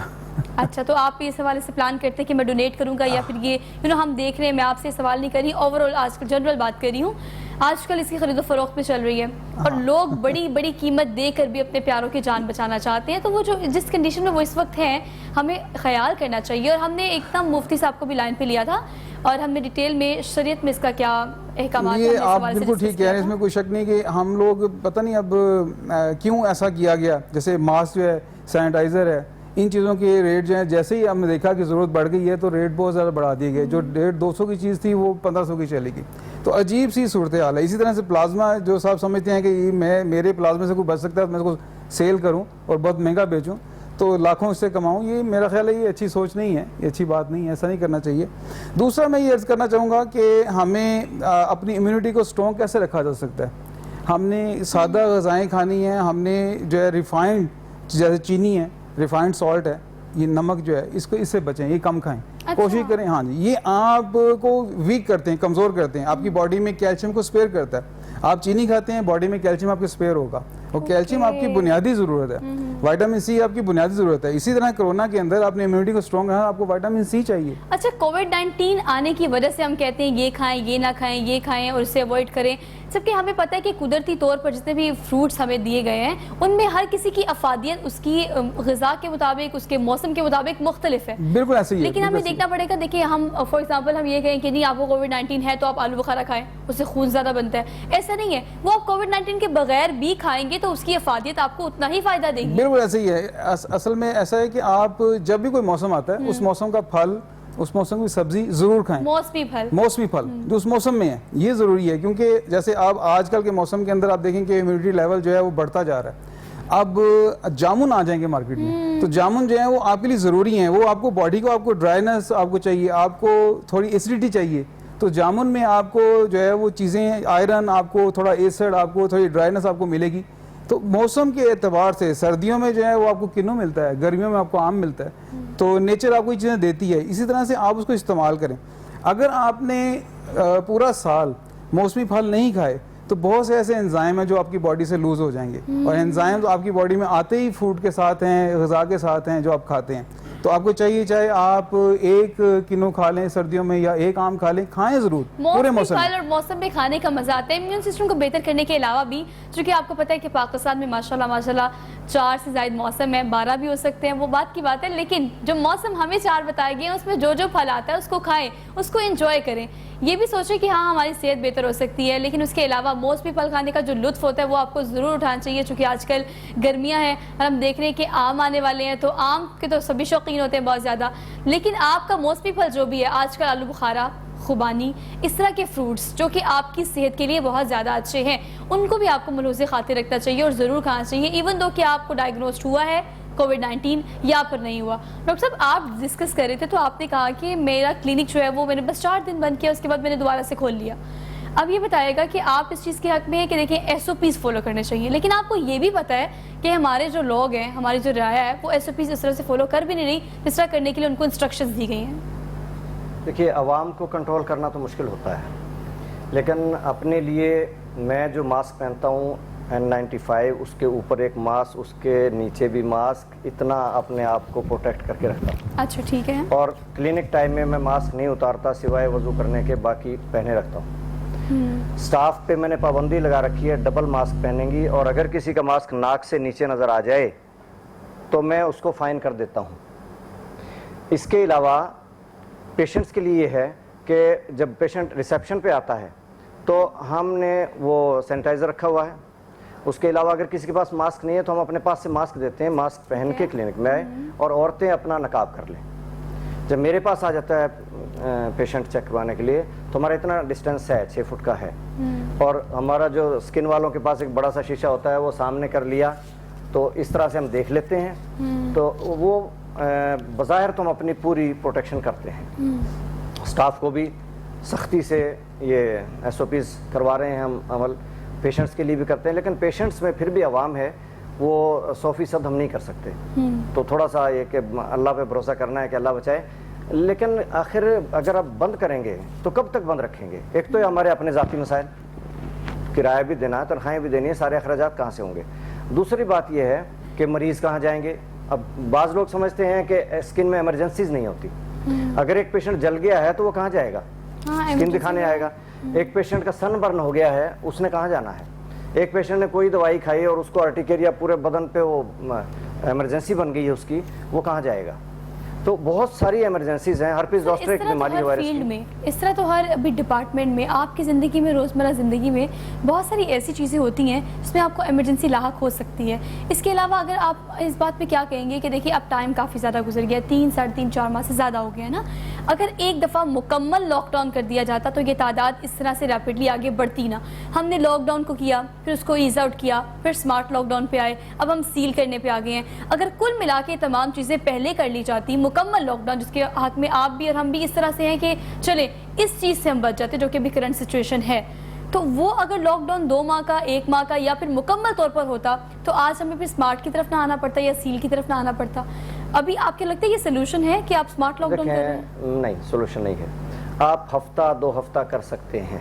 اچھا تو آپ اس حوالے سے پلان کرتے ہیں کہ میں ڈونیٹ کروں گا یا پھر یہ ہم دیکھ رہے ہیں، میں آپ سے سوال نہیں کر رہی، اوور آل آج کل جنرل بات کر رہی ہوں. آج کل اس کی خرید و فروخت میں چل رہی ہے اور لوگ بڑی بڑی قیمت دے کر بھی اپنے پیاروں کی جان بچانا چاہتے ہیں. تو وہ جو جس کنڈیشن میں وہ اس وقت ہیں ہمیں خیال کرنا چاہیے. اور ہم نے ایک دم مفتی صاحب کو بھی لائن پہ لیا تھا اور ہم نے ڈیٹیل میں شریعت میں اس کا کیا احکامات ہیں. یہ آپ بالکل ٹھیک کہہ رہے ہیں، اس میں کوئی شک نہیں کہ ہم لوگ پتہ نہیں اب کیوں ایسا کیا گیا. جیسے ماسک جو ہے، سینیٹائزر ہے، ان چیزوں کے ریٹ جو ہیں جیسے ہی ہم نے دیکھا کہ ضرورت بڑھ گئی ہے تو ریٹ بہت زیادہ بڑھا دیے گئے. جو ریٹ 200 کی چیز تھی وہ 1500 کی چلے گی. تو عجیب سی صورتحال ہے. اسی طرح سے پلازما جو صاحب سمجھتے ہیں کہ میرے پلازما سے کوئی بچ سکتا ہے میں اس کو سیل کروں اور بہت مہنگا بیچوں تو لاکھوں اس سے کماؤں، یہ میرا خیال ہے یہ اچھی سوچ نہیں ہے، یہ اچھی بات نہیں ہے، ایسا نہیں کرنا چاہیے. دوسرا میں یہ عرض کرنا چاہوں گا کہ ہمیں اپنی امیونٹی کو اسٹرانگ کیسے رکھا جا سکتا ہے. ہم نے سادہ غذائیں کھانی ہیں. ہم نے جو ہے ریفائنڈ جیسے چینی ہے، ریفائنڈ سالٹ ہے، یہ نمک جو ہے اس سے بچیں، یہ کم کھائیں. کوشش کریں. ہاں جی یہ آپ کو ویک کرتے ہیں، کمزور کرتے ہیں. آپ کی باڈی میں کیلشیم کو اسپیئر کرتا ہے. آپ چینی کھاتے ہیں، باڈی میں کیلشیم آپ کے اسپیئر ہوگا. اور کیلشیم آپ کی بنیادی ضرورت ہے, وائٹامن سی آپ کی بنیادی ضرورت ہے. اسی طرح کرونا کے اندر اپنے امیونٹی کو اسٹرانگ رکھنا, آپ کو وائٹامن سی چاہیے. اچھا, کووڈ-19 آنے کی وجہ سے ہم کہتے ہیں یہ کھائیں, یہ نہ کھائیں, یہ کھائیں اور اسے اوائڈ کریں, جبکہ ہمیں پتہ ہے کہ قدرتی طور پر جتنے بھی فروٹس ہمیں دیے گئے ہیں ان میں ہر کسی کی افادیت اس کی غذا کے مطابق, اس کے موسم کے مطابق مختلف ہے. بالکل ایسے ہی ہے. لیکن ہمیں دیکھنا پڑے گا, دیکھیں ہم فار ایگزامپل ہم یہ کہیں کہ نہیں آپ کو کووڈ-19 ہے تو آپ آلو بخارا کھائیں, اس سے خون زیادہ بنتا ہے, ایسا نہیں ہے. وہ آپ کووڈ-19 کے بغیر بھی کھائیں گے تو اس کی افادیت آپ کو اتنا ہی فائدہ دے گی. بالکل ایسے ہی ہے. اصل میں ایسا ہے کہ آپ جب بھی کوئی موسم آتا ہے اس موسم کا پھل, اس موسم کی سبزی ضرور کھائیں. موسمی پھل جو اس موسم میں ہے یہ ضروری ہے, کیونکہ جیسے آپ آج کل کے موسم کے اندر آپ دیکھیں کہ امیونٹی لیول جو ہے وہ بڑھتا جا رہا ہے. اب جامن آ جائیں گے مارکیٹ میں, تو جامن جو ہیں وہ آپ کے لیے ضروری ہیں. وہ آپ کو باڈی کو, آپ کو ڈرائنس آپ کو چاہیے, آپ کو تھوڑی ایسیڈیٹی چاہیے, تو جامن میں آپ کو جو ہے وہ چیزیں, آئرن آپ کو, تھوڑا ایسڈ آپ کو, تھوڑی ڈرائنس آپ کو ملے گی. تو موسم کے اعتبار سے سردیوں میں جو ہے وہ آپ کو کنو ملتا ہے, گرمیوں میں آپ کو آم ملتا ہے, تو نیچر آپ کو یہ چیزیں دیتی ہے. اسی طرح سے آپ اس کو استعمال کریں. اگر آپ نے پورا سال موسمی پھل نہیں کھائے تو بہت سے ایسے انزائم ہیں جو آپ کی باڈی سے لوز ہو جائیں گے, اور انزائم آپ کی باڈی میں آتے ہی فوڈ کے ساتھ ہیں, غذا کے ساتھ ہیں جو آپ کھاتے ہیں. تو آپ کو چاہیے چاہے آپ ایک کنو کھا لیں سردیوں میں یا ایک آم کھا لیں, کھائیں ضرور پورے موسم میں. اور موسم میں کھانے کا مزہ آتا ہے. امیون سسٹم کو بہتر کرنے کے علاوہ بھی, چونکہ آپ کو پتہ ہے کہ پاکستان میں ماشاءاللہ 4 سے زائد موسم ہے, 12 بھی ہو سکتے ہیں, وہ بات کی بات ہے, لیکن جو موسم ہمیں 4 بتائے گئے ہیں اس میں جو جو پھل آتا ہے اس کو کھائیں, اس کو انجوائے کریں. یہ بھی سوچیں کہ ہاں ہماری صحت بہتر ہو سکتی ہے, لیکن اس کے علاوہ موسمی پھل کھانے کا جو لطف ہوتا ہے وہ آپ کو ضرور اٹھانا چاہیے. چونکہ آج کل گرمیاں ہیں اور ہم دیکھ رہے ہیں کہ آم آنے والے ہیں, تو آم کے تو سبھی شوقین ہوتے ہیں بہت زیادہ, لیکن آپ کا موسمی پھل جو بھی ہے آج کل آلو بخارا, خوبانی, اس طرح کے فروٹس جو کہ آپ کی صحت کے لیے بہت زیادہ اچھے ہیں, ان کو بھی آپ کو ملحوظ خاطر رکھنا چاہیے اور ضرور کھانا چاہیے, ایون دو کہ آپ کو ڈائگنوسڈ ہوا ہے کووڈ-19 یا پھر نہیں ہوا. ڈاکٹر صاحب آپ ڈسکس کر رہے تھے تو آپ نے کہا کہ میرا کلینک جو ہے وہ میں نے بس 4 دن بند کیا, اس کے بعد میں نے دوبارہ سے کھول لیا. اب یہ بتائے گا کہ آپ اس چیز کے حق میں ہے کہ دیکھیں SOPs فالو کرنے چاہیے, لیکن آپ کو یہ بھی پتہ ہے کہ ہمارے جو لوگ ہیں, ہماری جو رعایا ہے, وہ SOPs اس طرح سے فالو کر بھی نہیں رہی جس طرح کرنے کے لیے ان کو انسٹرکشنز دی گئی ہیں. دیکھیے, عوام کو کنٹرول کرنا تو مشکل ہوتا ہے, لیکن اپنے لیے میں جو ماسک پہنتا ہوں N95, اس کے اوپر ایک ماسک, اس کے نیچے بھی ماسک, اتنا اپنے آپ کو پروٹیکٹ کر کے رکھتا ہوں. اچھا ٹھیک ہے. اور کلینک ٹائم میں ماسک نہیں اتارتا سوائے وضو کرنے کے, باقی پہنے رکھتا ہوں. سٹاف پہ میں نے پابندی لگا رکھی ہے, ڈبل ماسک پہنیں گی, اور اگر کسی کا ماسک ناک سے نیچے نظر آ جائے تو میں اس کو فائن کر دیتا ہوں. اس کے علاوہ پیشنٹس کے لیے یہ ہے کہ جب پیشنٹ ریسیپشن پہ آتا ہے تو ہم نے وہ سینیٹائزر رکھا ہوا ہے. اس کے علاوہ اگر کسی کے پاس ماسک نہیں ہے تو ہم اپنے پاس سے ماسک دیتے ہیں, ماسک پہن کے کلینک میں آئے, اور عورتیں اپنا نقاب کر لیں. جب میرے پاس آ جاتا ہے پیشنٹ چیک کروانے کے لیے تو ہمارا اتنا ڈسٹینس ہے, 6 فٹ کا ہے, اور ہمارا جو اسکن والوں کے پاس ایک بڑا سا شیشہ ہوتا ہے وہ سامنے کر لیا, تو اس طرح سے ہم دیکھ لیتے ہیں. تو وہ بظاہر تو ہم اپنی پوری پروٹیکشن کرتے ہیں. سٹاف کو بھی سختی سے یہ SOPs کروا رہے ہیں ہم عمل, پیشنٹس کے لیے بھی کرتے ہیں, لیکن پیشنٹس میں پھر بھی عوام ہے وہ 100% ہم نہیں کر سکتے. تو تھوڑا سا یہ کہ اللہ پہ بھروسہ کرنا ہے کہ اللہ بچائے, لیکن آخر اگر آپ بند کریں گے تو کب تک بند رکھیں گے؟ ایک تو ہمارے اپنے ذاتی مسائل, کرایہ بھی دینا ہے, تنخواہیں بھی دینی ہے, سارے اخراجات کہاں سے ہوں گے. دوسری بات یہ ہے کہ مریض کہاں جائیں گے. اب بعض لوگ سمجھتے ہیں کہ اسکن میں ایمرجنسیز نہیں ہوتی. اگر ایک پیشنٹ جل گیا ہے تو وہ کہاں جائے گا؟ اسکن دکھانے آئے گا. ایک پیشنٹ کا سن برن ہو گیا ہے, اس نے کہاں جانا ہے؟ ایک پیشنٹ نے کوئی دوائی کھائی اور اس کو ارٹیکیریا پورے بدن پہ وہ ایمرجنسی بن گئی ہے اس کی, وہ کہاں جائے گا؟ تو بہت ساری ایمرجنسیز ہیں. ہرپیس زوسٹر ایک بیماری ہے وائرس کی. اس طرح تو ہر ابھی ڈپارٹمنٹ میں, آپ کی زندگی میں, روزمرہ زندگی میں بہت ساری ایسی چیزیں ہوتی ہیں جس میں آپ کو ایمرجنسی لاحق ہو سکتی ہے. اس کے علاوہ اگر آپ اس بات پہ کیا کہیں گے کہ دیکھیے اب ٹائم کافی زیادہ گزر گیا, 3 ساڑھے 3 4 ماہ سے زیادہ ہو گیا ہے نا. اگر ایک دفعہ مکمل لاک ڈاؤن کر دیا جاتا تو یہ تعداد اس طرح سے ریپڈلی آگے بڑھتی نا. ہم نے لاک ڈاؤن کو کیا, پھر اس کو ایز آؤٹ کیا, پھر اسمارٹ لاک ڈاؤن پہ آئے, اب ہم سیل کرنے پہ آ گئے ہیں. اگر کل ملا کے تمام چیزیں پہلے کر لی جاتی, مکمل لاک ڈاؤن جس کے ہاتھ میں آپ بھی اور ہم بھی اس طرح سے ہیں کہ چلیں اس چیز سے ہم بچ جاتے, جو کہ ابھی کرنٹ سچویشن ہے, تو وہ اگر لاک ڈاؤن 2 ماہ کا, 1 ماہ کا یا پھر مکمل طور پر ہوتا تو آج ہمیں پھر اسمارٹ کی طرف نہ آنا پڑتا یا سیل کی طرف نہ آنا پڑتا. ابھی آپ کے لگتا ہے یہ سلوشن ہے کہ آپ اسمارٹ لاک ڈاؤن کر رہے ہیں؟ نہیں, سولوشن نہیں ہے. آپ ہفتہ 2 ہفتہ کر سکتے ہیں,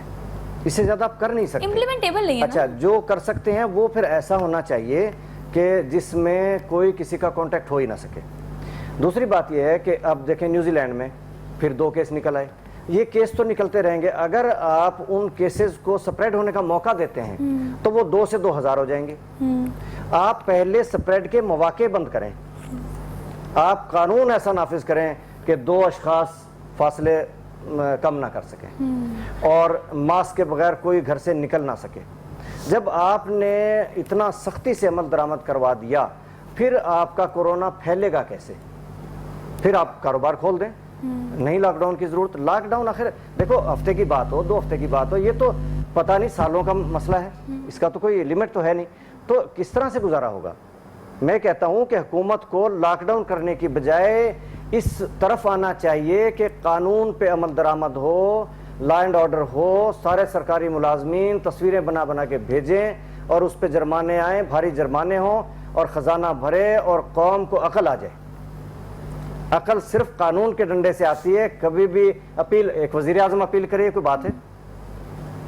اس سے زیادہ آپ کر نہیں سکتے. امپلیمنٹیبل نہیں ہے. اچھا جو کر سکتے ہیں وہ پھر ایسا ہونا چاہیے کہ جس میں کوئی کسی کا کانٹیکٹ ہو ہی نہ سکے. دوسری بات یہ ہے کہ اب دیکھیں نیوزی لینڈ میں پھر 2 کیس نکل آئے. یہ کیس تو نکلتے رہیں گے, اگر آپ ان کیسز کو سپریڈ ہونے کا موقع دیتے ہیں تو وہ 2 سے 2000 ہو جائیں گے. آپ پہلے سپریڈ کے مواقع بند کریں, آپ قانون ایسا نافذ کریں کہ 2 اشخاص فاصلے کم نہ کر سکیں اور ماسک کے بغیر کوئی گھر سے نکل نہ سکے. جب آپ نے اتنا سختی سے عمل درآمد کروا دیا, پھر آپ کا کورونا پھیلے گا کیسے؟ پھر آپ کاروبار کھول دیں, نہیں لاک ڈاؤن کی ضرورت. لاک ڈاؤن آخر دیکھو ہفتے کی بات ہو 2 ہفتے کی بات ہو, یہ تو پتہ نہیں سالوں کا مسئلہ ہے, اس کا تو کوئی لمٹ تو ہے نہیں. تو کس طرح سے گزارا ہوگا؟ میں کہتا ہوں کہ حکومت کو لاک ڈاؤن کرنے کی بجائے اس طرف آنا چاہیے کہ قانون پہ عمل درآمد ہو, لا اینڈ آرڈر ہو, سارے سرکاری ملازمین تصویریں بنا بنا کے بھیجیں اور اس پہ جرمانے آئیں, بھاری جرمانے ہوں اور خزانہ بھرے اور قوم کو عقل آ جائے. عقل صرف قانون کے ڈنڈے سے آتی ہے. کبھی بھی اپیل, ایک وزیر اعظم اپیل کرے کوئی بات ہے؟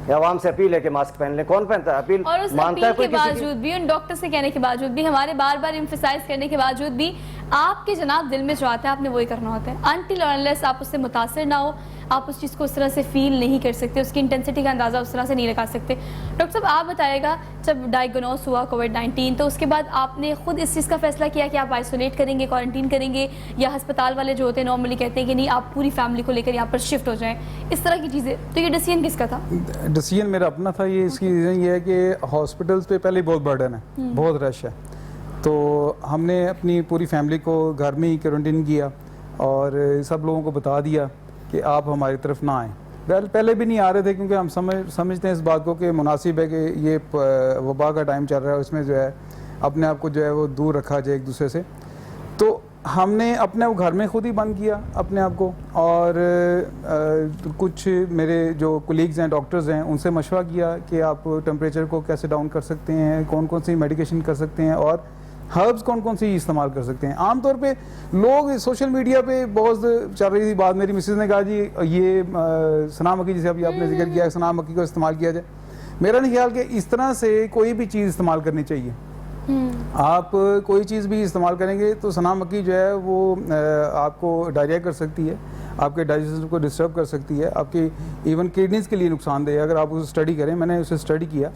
یا عوام سے اپیل ہے کہ ماسک پہن لیں؟ کون پہنتا ہے؟ اپیل مانتا ہے کوئی کسی کی؟ باوجود بھی ان ڈاکٹر سے کہنے کے باوجود بھی, ہمارے بار بار ایمفسائز کرنے کے باوجود بھی, آپ کے جناب دل میں جو آتا ہے آپ نے وہی کرنا ہوتا ہے. انٹل اور انلیس آپ اس سے متاثر نہ ہو, آپ اس چیز کو اس طرح سے فیل نہیں کر سکتے, اس کی انٹینسٹی کا اندازہ اس طرح سے نہیں لگا سکتے. ڈاکٹر صاحب آپ بتائے گا, جب ڈائیگنوز ہوا کووڈ-19 تو اس کے بعد آپ نے خود اس چیز کا فیصلہ کیا کہ آپ آئسولیٹ کریں گے, کوارنٹین کریں گے, یا ہسپتال والے جو ہوتے ہیں نارملی کہتے ہیں کہ نہیں آپ پوری فیملی کو لے کر یہاں پر شفٹ ہو جائیں, اس طرح کی چیزیں, تو یہ ڈیسیژن کس کا تھا؟ ڈیسیژن میرا اپنا تھا. یہ اس کی ریزن یہ ہے کہ ہاسپٹلس پہ پہلے بہت برڈن ہے, بہت رش ہے, تو ہم نے اپنی پوری فیملی کو گھر میں ہی کوارنٹین کیا اور سب لوگوں کو بتا دیا کہ آپ ہماری طرف نہ آئیں. پہلے بھی نہیں آ رہے تھے کیونکہ ہم سمجھتے ہیں اس بات کو کہ مناسب ہے کہ یہ وبا کا ٹائم چل رہا ہے, اس میں جو ہے اپنے آپ کو جو ہے وہ دور رکھا جائے ایک دوسرے سے. تو ہم نے اپنے گھر میں خود ہی بند کیا اپنے آپ کو, اور کچھ میرے جو کولیگز ہیں ڈاکٹرز ہیں ان سے مشورہ کیا کہ آپ ٹمپریچر کو کیسے ڈاؤن کر سکتے ہیں, کون کون سی میڈیکیشن کر سکتے ہیں, اور ہربس کون کون سی استعمال کر سکتے ہیں. عام طور پہ لوگ سوشل میڈیا پہ بہت چل رہی تھی بات, میری مسز نے کہا جی یہ سنا مکی, جسے ابھی آپ نے ذکر کیا سنا مکی کو استعمال کیا جائے. میرا نہیں خیال کہ اس طرح سے کوئی بھی چیز استعمال کرنی چاہیے. آپ کوئی چیز بھی استعمال کریں گے تو سنا مکی جو ہے وہ آپ کو ڈائریا کر سکتی ہے, آپ کے ڈائجسٹ کو ڈسٹرب کر سکتی ہے, آپ کی ایون کڈنیز کے لیے نقصان دہ ہے. اگر آپ اسے اسٹڈی کریں, میں نے اسے اسٹڈی کیا,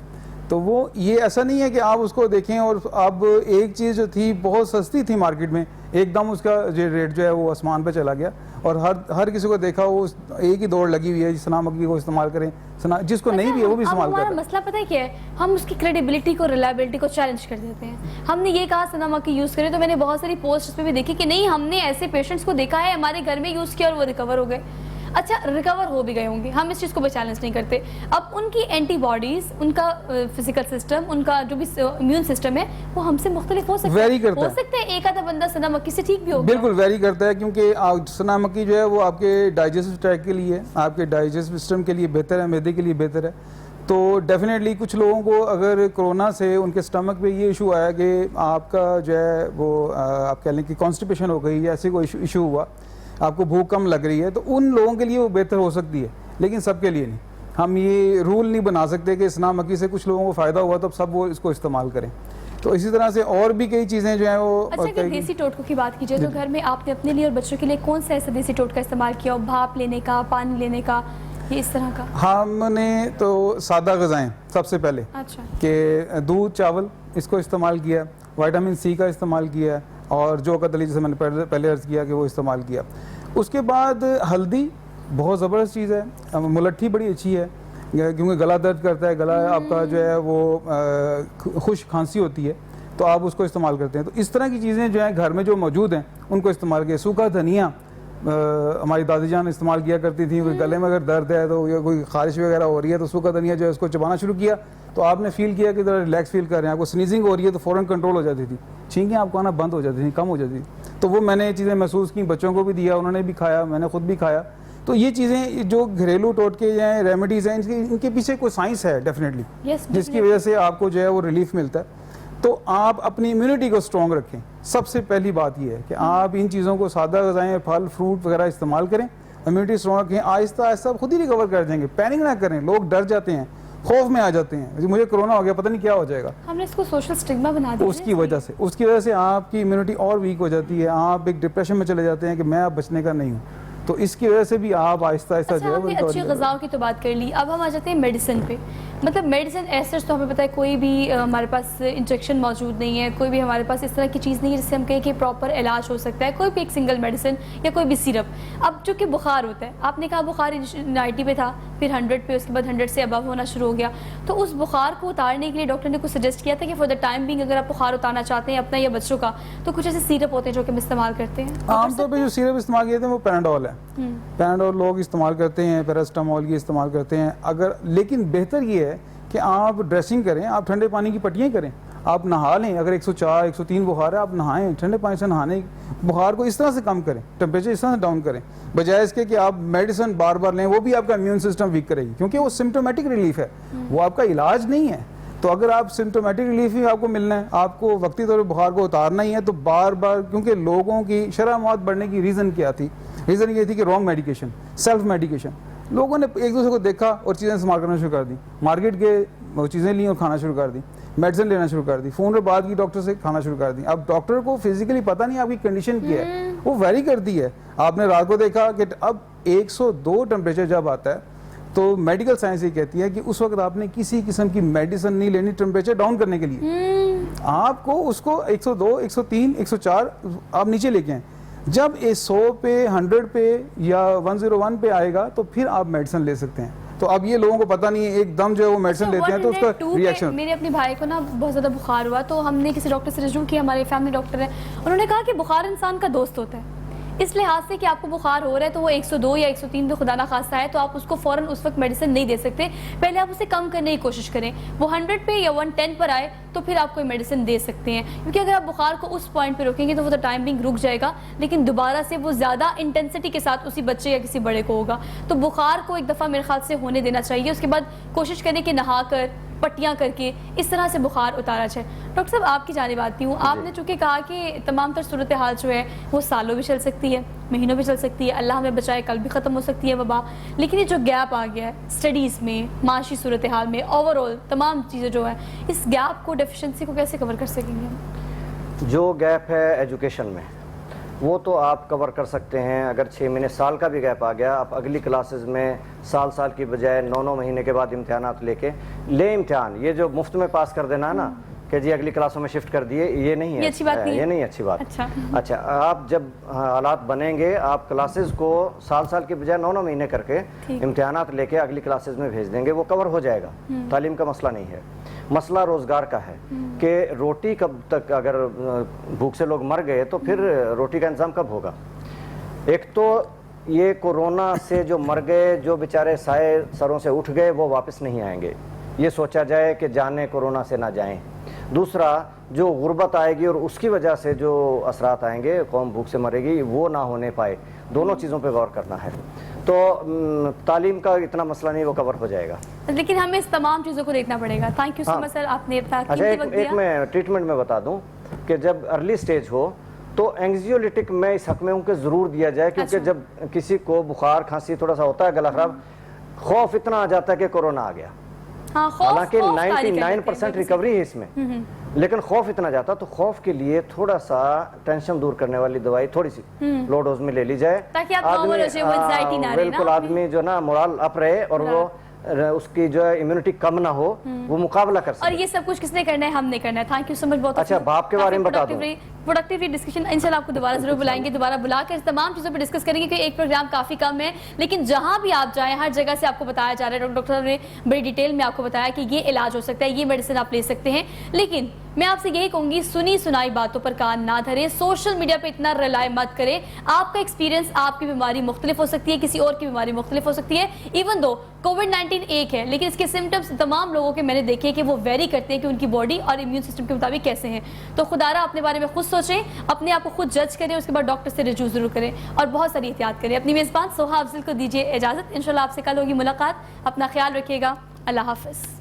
تو وہ یہ ایسا نہیں ہے کہ آپ اس کو دیکھیں اور اب ایک چیز جو تھی بہت سستی تھی مارکیٹ میں, ایک دم اس کا جو ریٹ جو ہے وہ آسمان پہ چلا گیا, اور ہر کسی کو دیکھا وہ ایک ہی دوڑ لگی ہوئی ہے سنا مکی کو استعمال کریں. جس کو نہیں بھی ہے وہ بھی استعمال کریں. ہمارا مسئلہ پتہ ہے کیا ہے, ہم اس کی کریڈیبلٹی کو, ریلائبلٹی کو چیلنج کر دیتے ہیں. ہم نے یہ کہا سنا مکی یوز کریں, تو میں نے بہت ساری پوسٹ پہ بھی دیکھی کہ نہیں ہم نے ایسے پیشنٹس کو دیکھا ہے ہمارے گھر میں یوز کیا اور وہ ریکور ہو گئے. اچھا ریکور ہو بھی گئے ہوں گے, ہم اس چیز کو بھی چیلنج نہیں کرتے. اب ان کی اینٹی باڈیز, ان کا فزیکل سسٹم, ان کا جو بھی امیون سسٹم ہے وہ ہم سے مختلف ہو سکتا ہے. ہو سکتا ہے ایک آدھا بندہ سنا مکی سے ٹھیک بھی ہوگا. بالکل ویری کرتا ہے, کیونکہ سنا مکی جو ہے وہ آپ کے ڈائجسٹو ٹریکٹ کے لیے, آپ کے ڈائجسٹو سسٹم کے لیے بہتر ہے, معدے کے لیے بہتر ہے. تو ڈیفینیٹلی کچھ لوگوں کو اگر کرونا سے ان کے اسٹمک پہ یہ ایشو آیا کہ آپ کا جو ہے وہ آپ کہہ لیں کہ کانسٹیپیشن ہو گئی یا ایسے کوئی ایشو ہوا, آپ کو بھوک کم لگ رہی ہے, تو ان لوگوں کے لیے وہ بہتر ہو سکتی ہے, لیکن سب کے لیے نہیں. ہم یہ رول نہیں بنا سکتے کہ سنا مکی سے کچھ لوگوں کو فائدہ ہوا تو سب وہ اس کو استعمال کریں. تو اسی طرح سے اور بھی کئی چیزیں جو ہیں وہ. اچھا اگر دیسی ٹوٹکوں کی بات کی جائے تو گھر میں آپ نے اپنے لیے اور بچوں کے لیے کون سا ایسا دیسی ٹوٹکا استعمال کیا, بھاپ لینے کا, پانی لینے کا, یہ اس طرح کا؟ ہم نے تو سادہ غذائیں سب سے پہلے, اچھا, کہ دودھ چاول اس کو استعمال کیا, وائٹامن سی کا استعمال کیا, اور جو قتلی جیسے میں نے پہلے عرض کیا کہ وہ استعمال کیا. اس کے بعد ہلدی بہت زبردست چیز ہے, ملٹھی بڑی اچھی ہے کیونکہ گلا درد کرتا ہے, گلا آپ کا جو ہے وہ خشک کھانسی ہوتی ہے, تو آپ اس کو استعمال کرتے ہیں. تو اس طرح کی چیزیں جو ہیں گھر میں جو موجود ہیں ان کو استعمال کیا. سوکھا دھنیا ہماری دادی جان استعمال کیا کرتی تھیں, کوئی گلے میں اگر درد ہے تو یا کوئی خارش وغیرہ ہو رہی ہے تو سوکھا دھنیا جو ہے اس کو چبانا شروع کیا, تو آپ نے فیل کیا کہ ذرا ریلیکس فیل کر رہے ہیں, آپ کو سنیزنگ ہو رہی ہے تو فوراً کنٹرول ہو جاتی تھی, چھینکیں آپ کو آنا بند ہو جاتی تھیں, کم ہو جاتی تھی. تو وہ میں نے یہ چیزیں محسوس کی, بچوں کو بھی دیا, انہوں نے بھی کھایا, میں نے خود بھی کھایا. تو یہ چیزیں جو گھریلو ٹوٹکے ہیں, ریمیڈیز ہیں, ان کے پیچھے کوئی سائنس ہے ڈیفینیٹلی, جس کی وجہ سے آپ کو جو ہے وہ ریلیف ملتا ہے. تو آپ اپنی امیونٹی کو اسٹرانگ رکھیں. سب سے پہلی بات یہ ہے کہ آپ ان چیزوں کو سادہ غذائیں, پھل فروٹ وغیرہ استعمال کریں, امیونٹی اسٹرانگ رکھیں, آہستہ آہستہ خود ہی ریکور کر جائیں گے. پینک نہ کریں, لوگ ڈر جاتے ہیں, خوف میں آ جاتے ہیں, مجھے کرونا ہو گیا پتہ نہیں کیا ہو جائے گا. ہم نے اس کو سوشل سٹگما بنا دیا. اس کی وجہ سے آپ کی امیونٹی اور ویک ہو جاتی ہے, آپ ایک ڈپریشن میں چلے جاتے ہیں کہ میں اب بچنے کا نہیں ہوں. تو اس کی وجہ سے بھی آپ آہستہ آہستہ جو ہے ہم نے اچھی غذاؤں کی تو بات کر لی, اب ہم آ جاتے ہیں میڈیسن پہ. مطلب میڈیسن ایسے تو ہمیں پتہ ہے کوئی بھی ہمارے پاس انجیکشن موجود نہیں ہے, کوئی بھی ہمارے پاس اس طرح کی چیز نہیں ہے جس سے ہم کہیں کہ پراپر علاج ہو سکتا ہے, کوئی بھی ایک سنگل میڈیسن یا کوئی بھی سیرپ. اب چونکہ بخار ہوتا ہے, آپ نے کہا بخار 90 پہ تھا, پھر 100 پہ, اس کے بعد 100 سے ابو ہونا شروع ہو گیا. تو اس بخار کو اتارنے کے لیے ڈاکٹر نے کچھ سجیسٹ کیا تھا کہ فار دا ٹائم بینگ اگر آپ بخار اتارنا چاہتے ہیں اپنا یا بچوں کا, تو کچھ ایسے سیرپ ہوتے ہیں جو کہ ہم استعمال کرتے ہیں. عام طور پہ جو سیرپ استعمال کیے تھے وہ پیناڈول ہے. پیناڈول لوگ استعمال کرتے ہیں, پیراسٹامول کی استعمال کرتے ہیں. لیکن بہتر یہ ہے کہ آپ ڈریسنگ کریں, آپ ٹھنڈے پانی کی پٹیاں کریں, آپ نہا لیں. اگر 104 103 بخار ہے آپ نہائیں, ٹھنڈے پانی سے نہانے, بخار کو اس طرح سے کم کریں, ٹیمپریچر اس طرح سے ڈاؤن کریں, بجائے اس کے کہ آپ میڈیسن بار بار لیں. وہ بھی آپ کا امیون سسٹم ویک کرے گی, کیونکہ وہ سمپٹومیٹک ریلیف ہے, وہ آپ کا علاج نہیں ہے. تو اگر آپ سمپٹومیٹک ریلیف ہی آپ کو ملنا ہے, آپ کو وقتی طور پہ بخار کو اتارنا ہی ہے, تو بار بار, کیونکہ لوگوں کی شرح موت بڑھنے کی ریزن کیا تھی, ریزن یہ تھی کہ رانگ میڈیکیشن, سیلف میڈیکیشن. لوگوں نے ایک دوسرے کو دیکھا اور چیزیں استعمال کرنا شروع کر دی, مارکیٹ کے وہ چیزیں لیں اور کھانا شروع کر دی, میڈیسن لینا شروع کر دی, فون پر بات کی ڈاکٹر سے, کھانا شروع کر دی. اب ڈاکٹر کو فزیکلی پتہ نہیں آپ کی کنڈیشن کیا ہے, وہ ویری کرتی ہے. آپ نے رات کو دیکھا کہ اب 102 ٹمپریچر جب آتا ہے تو میڈیکل سائنس یہ کہتی ہے کہ اس وقت آپ نے کسی قسم کی میڈیسن نہیں لینی ٹمپریچر ڈاؤن کرنے کے لیے. آپ کو اس کو 102 103 104 آپ نیچے لے کے آئیں. جب 100 پہ 100 پہ یا 101 پہ آئے گا تو پھر آپ میڈیسن لے سکتے ہیں. تو اب یہ لوگوں کو پتہ نہیں ہے, ایک دم جو ہے وہ میڈیسن لیتے ہیں تو اس کا ریئیکشن. میرے اپنے بھائی کو نا بہت زیادہ بخار ہوا, تو ہم نے کسی ڈاکٹر سے رجوع کیا, ہمارے فیملی ڈاکٹر ہیں, انہوں نے کہا کہ بخار انسان کا دوست ہوتا ہے. اس لحاظ سے کہ آپ کو بخار ہو رہا ہے تو وہ 102 یا 103 پہ خدا نہ خواستہ ہے تو آپ اس کو فوراً اس وقت میڈیسن نہیں دے سکتے, پہلے آپ اسے کم کرنے کی کوشش کریں. وہ 100 پہ یا 110 پر آئے تو پھر آپ کوئی میڈیسن دے سکتے ہیں, کیونکہ اگر آپ بخار کو اس پوائنٹ پہ روکیں گے تو وہ تو ٹائم بینگ رک جائے گا, لیکن دوبارہ سے وہ زیادہ انٹینسٹی کے ساتھ اسی بچے یا کسی بڑے کو ہوگا. تو بخار کو ایک دفعہ میرے خیال سے ہونے دینا چاہیے, اس کے بعد کوشش کریں کہ نہا کر, پٹیاں کر کے اس طرح سے بخار اتارا جائے. ڈاکٹر صاحب آپ کی جانب آتی ہوں, آپ نے چونکہ کہا کہ تمام تر صورتحال جو ہے وہ سالوں بھی چل سکتی ہے, مہینوں بھی چل سکتی ہے, اللہ ہمیں بچائے کل بھی ختم ہو سکتی ہے وبا, لیکن یہ جو گیپ آ گیا ہے اسٹڈیز میں, معاشی صورتحال میں, اوور آل تمام چیزیں جو ہے, اس گیپ کو, ڈیفیشنسی کو کیسے کور کر سکیں گے ہم؟ جو گیپ ہے ایجوکیشن میں وہ تو آپ کور کر سکتے ہیں. اگر 6 مہینے سال کا بھی گیپ آ گیا, آپ اگلی کلاسز میں سال کی بجائے 9 مہینے کے بعد امتحانات لے امتحان. یہ جو مفت میں پاس کر دینا ہے نا کہ جی اگلی کلاسوں میں شفٹ کر دیے, یہ نہیں ہے, یہ نہیں اچھی بات. اچھا, آپ جب حالات بنیں گے آپ کلاسز کو سال کی بجائے 9 مہینے کر کے امتحانات لے کے اگلی کلاسز میں بھیج دیں گے, وہ کور ہو جائے گا. تعلیم کا مسئلہ نہیں ہے, مسئلہ روزگار کا ہے کہ روٹی کب تک, اگر بھوک سے لوگ مر گئے تو پھر روٹی کا انتظام کب ہوگا. ایک تو یہ کورونا سے جو مر گئے, جو بیچارے سائے سروں سے اٹھ گئے, وہ واپس نہیں آئیں گے, یہ سوچا جائے کہ جانے کورونا سے نہ جائیں. دوسرا جو غربت آئے گی اور اس کی وجہ سے جو اثرات آئیں گے, قوم بھوک سے مرے گی, وہ نہ ہونے پائے. دونوں چیزوں پہ غور کرنا ہے. تو تعلیم کا اتنا مسئلہ نہیں, وہ کور ہو جائے گا, لیکن ہمیں اس تمام چیزوں کو دیکھنا پڑے گا. تھینک یو سو مچ سر, آپ نے اتنا قیمتی وقت دیا. ایک میں ٹریٹمنٹ میں بتا دوں کہ جب ارلی سٹیج ہو تو اینگزیولیٹک میں اس حق میں ہوں کہ ضرور دیا جائے, کیونکہ جب کسی کو بخار کھانسی تھوڑا سا ہوتا ہے, گلا خراب, خوف اتنا آ جاتا ہے کہ کورونا آ گیا. حالانکہ 99% ریکوری ہے اس میں, لیکن خوف اتنا جاتا, تو خوف کے لیے تھوڑا سا ٹینشن دور کرنے والی دوائی تھوڑی سی لو ڈوز میں لے لی جائے, بالکل آدمی جو نا مورال اپ رہے اور وہ اس کی جو ہے امیونٹی کم نہ ہو, وہ مقابلہ کر سکے. اور یہ سب کچھ کس نے کرنا ہے, ہم نے کرنا ہے. تھینک یو سو مچ. بہت اچھا, باپ کے بارے میں بتا دوں, پروڈکٹیولی ڈسکشن انشاءاللہ آپ کو دوبارہ ضرور بلائیں گے, دوبارہ بلا کر تمام چیزوں پہ ڈسکس کریں گے, کیونکہ ایک پروگرام کافی کم ہے, لیکن جہاں بھی آپ جائیں ہر جگہ سے آپ کو بتایا جا رہا ہے. ڈاکٹر صاحب نے بڑی ڈیٹیل میں آپ کو بتایا کہ یہ علاج ہو سکتا ہے, یہ میڈیسن آپ لے سکتے ہیں. لیکن میں آپ سے یہی کہوں گی, سنی سنائی باتوں پر کان نہ دھریں, سوشل میڈیا پہ اتنا ریلائی مت کریں. آپ کا ایکسپیرینس, آپ کی بیماری مختلف ہو سکتی ہے, کسی اور کی بیماری مختلف ہو سکتی ہے. ایون دو کووڈ-19 ایک ہے, لیکن اس کے سمٹمز تمام لوگوں کے میں نے دیکھے کہ وہ ویری کرتے ہیں کہ ان کی باڈی اور امیون سسٹم کے مطابق کیسے ہیں. تو خدا را اپنے بارے میں خود سوچیں, اپنے آپ کو خود جج کریں, اس کے بعد ڈاکٹر سے رجوع ضرور کریں اور بہت ساری احتیاط کریں. اپنی میزبان سوہا افضل کو دیجیے اجازت, انشاءاللہ آپ سے کل ہوگی ملاقات. اپنا خیال رکھیے گا, اللہ حافظ.